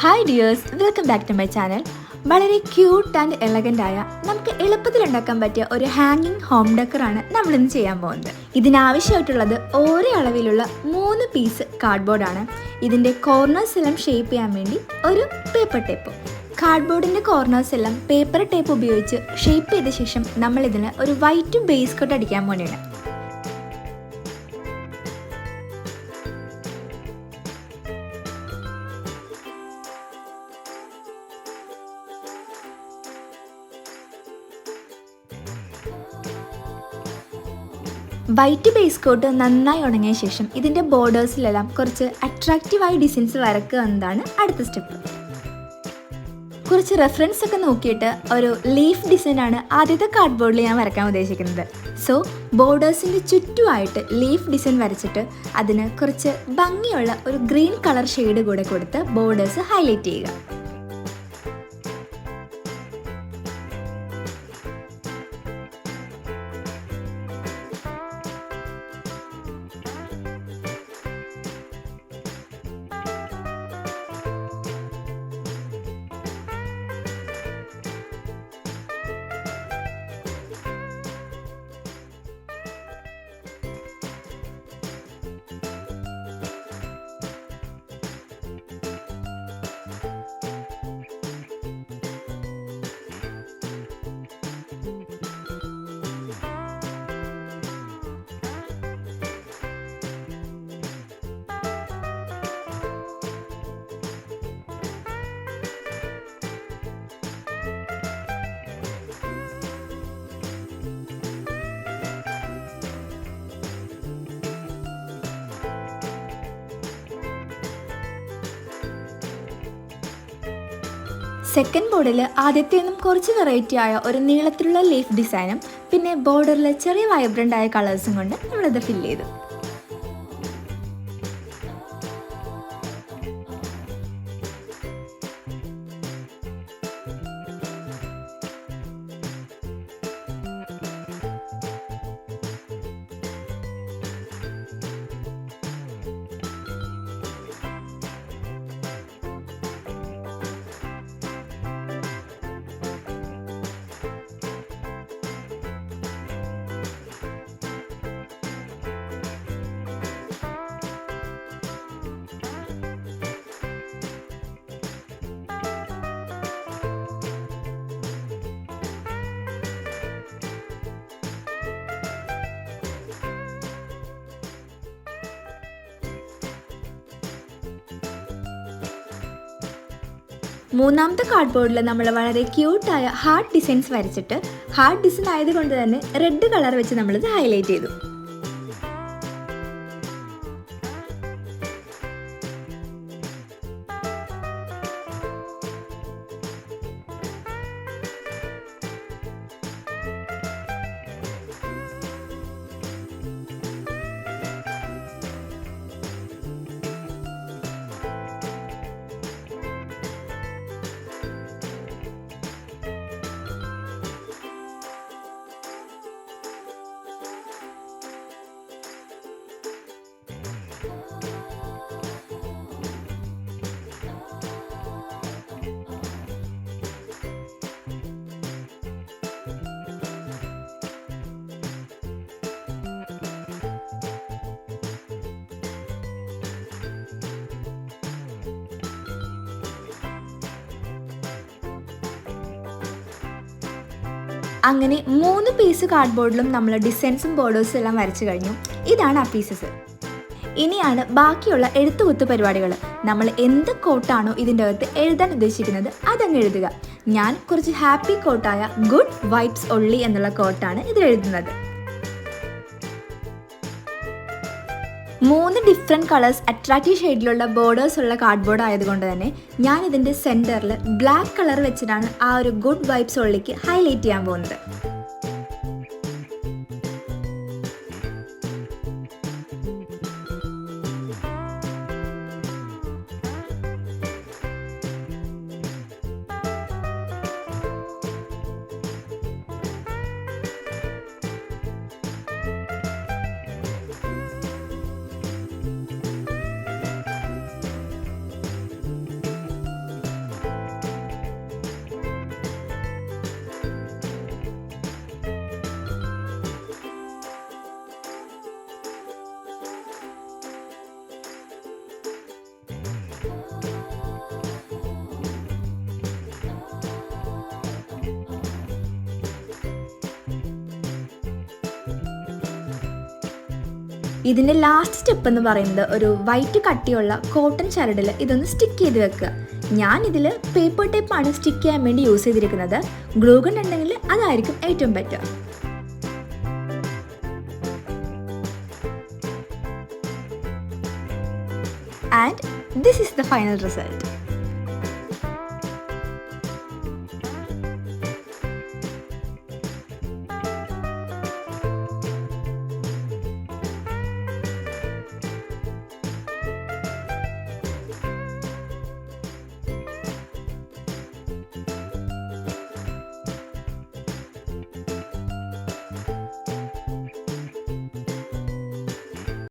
Hi dears, welcome back to my channel. വളരെ cute and elegant ആയ നമുക്ക് എളുപ്പത്തിൽ ഉണ്ടാക്കാൻ പറ്റിയ ഒരു ഹാങ്ങിങ് ഹോം ഡെക്കറാണ് നമ്മളിന്ന് ചെയ്യാൻ പോകുന്നത്. ഇതിനാവശ്യമായിട്ടുള്ളത് ഓരോ അളവിലുള്ള 3 പീസ് കാർഡ്ബോർഡാണ്. ഇതിൻ്റെ കോർണേഴ്സ് എല്ലാം ഷേപ്പ് ചെയ്യാൻ വേണ്ടി ഒരു പേപ്പർ ടേപ്പ്. കാർഡ്ബോർഡിൻ്റെ കോർണേഴ്സ് എല്ലാം പേപ്പർ ടേപ്പ് ഉപയോഗിച്ച് ഷേപ്പ് ചെയ്ത ശേഷം നമ്മളിതിന് ഒരു വൈറ്റ് ബേസ് കോട്ട് അടിക്കാൻ വേണ്ടിയാണ്. വൈറ്റ് ബേസ് കോട്ട് നന്നായി ഉണങ്ങിയ ശേഷം ഇതിൻ്റെ ബോർഡേഴ്സിലെല്ലാം കുറച്ച് അട്രാക്റ്റീവായി ഡിസൈൻസ് വരക്കുക എന്നതാണ് അടുത്ത സ്റ്റെപ്പ്. കുറച്ച് റെഫറൻസ് ഒക്കെ നോക്കിയിട്ട് ഒരു ലീഫ് ഡിസൈനാണ് ആദ്യത്തെ കാർഡ്ബോർഡിൽ ഞാൻ വരയ്ക്കാൻ ഉദ്ദേശിക്കുന്നത്. സോ ബോർഡേഴ്സിൻ്റെ ചുറ്റുമായിട്ട് ലീഫ് ഡിസൈൻ വരച്ചിട്ട് അതിന് കുറച്ച് ഭംഗിയുള്ള ഒരു ഗ്രീൻ കളർ ഷെയ്ഡ് കൂടെ കൊടുത്ത് ബോർഡേഴ്സ് ഹൈലൈറ്റ് ചെയ്യുക. സെക്കൻഡ് ബോർഡിൽ ആദ്യത്തേന്നും കുറച്ച് വെറൈറ്റി ആയ ഒരു നീളത്തിലുള്ള ലീഫ് ഡിസൈനും പിന്നെ ബോർഡറിൽ ചെറിയ വൈബ്രൻ്റ് ആയ കളേഴ്സും കൊണ്ട് നമ്മളിത് ഫില്ല് ചെയ്തു. മൂന്നാമത്തെ കാർഡ്ബോർഡിൽ നമ്മൾ വളരെ ക്യൂട്ടായ ഹാർട്ട് ഡിസൈൻസ് വരച്ചിട്ട് ഹാർട്ട് ഡിസൈൻ ആയതുകൊണ്ട് തന്നെ റെഡ് കളർ വെച്ച് നമ്മളിത് ഹൈലൈറ്റ് ചെയ്തു. അങ്ങനെ 3 പീസ് കാർഡ്ബോർഡിലും നമ്മൾ ഡിസൈൻസും ബോർഡേഴ്സും എല്ലാം വരച്ചു കഴിഞ്ഞു. ഇതാണ് ആ പീസസ്. ഇനിയാണ് ബാക്കിയുള്ള എഴുത്തുകുത്ത് പരിപാടികൾ. നമ്മൾ എന്ത് കോട്ടാണോ ഇതിൻ്റെ അകത്ത് എഴുതാൻ ഉദ്ദേശിക്കുന്നത് അതങ്ങ് എഴുതുക. ഞാൻ കുറച്ച് ഹാപ്പി കോട്ടായ ഗുഡ് വൈബ്സ് ഒള്ളി എന്നുള്ള കോട്ടാണ് ഇതിൽ എഴുതുന്നത്. 3 ഡിഫറെൻറ്റ് കളേഴ്സ് അട്രാക്റ്റീവ് ഷെയ്ഡിലുള്ള ബോർഡേഴ്സ് ഉള്ള കാർഡ്ബോർഡ് ആയതുകൊണ്ട് തന്നെ ഞാൻ ഇതിൻ്റെ സെൻറ്ററിൽ ബ്ലാക്ക് കളർ വെച്ചിട്ടാണ് ആ ഒരു ഗുഡ് വൈബ്സ് ഉള്ളിലേക്ക് ഹൈലൈറ്റ് ചെയ്യാൻ പോകുന്നത്. ഇതിൻ്റെ ലാസ്റ്റ് സ്റ്റെപ്പ് എന്ന് പറയുന്നത് ഒരു വൈറ്റ് കട്ടിയുള്ള കോട്ടൺ ചരടിൽ ഇതൊന്ന് സ്റ്റിക്ക് ചെയ്ത് വെക്കുക. ഞാനിതിൽ പേപ്പർ ടേപ്പാണ് സ്റ്റിക്ക് ചെയ്യാൻ വേണ്ടി യൂസ് ചെയ്തിരിക്കുന്നത്. ഗ്ലൂ ഗൺ ഉണ്ടെങ്കിൽ അതായിരിക്കും ഏറ്റവും better. And this is the final result.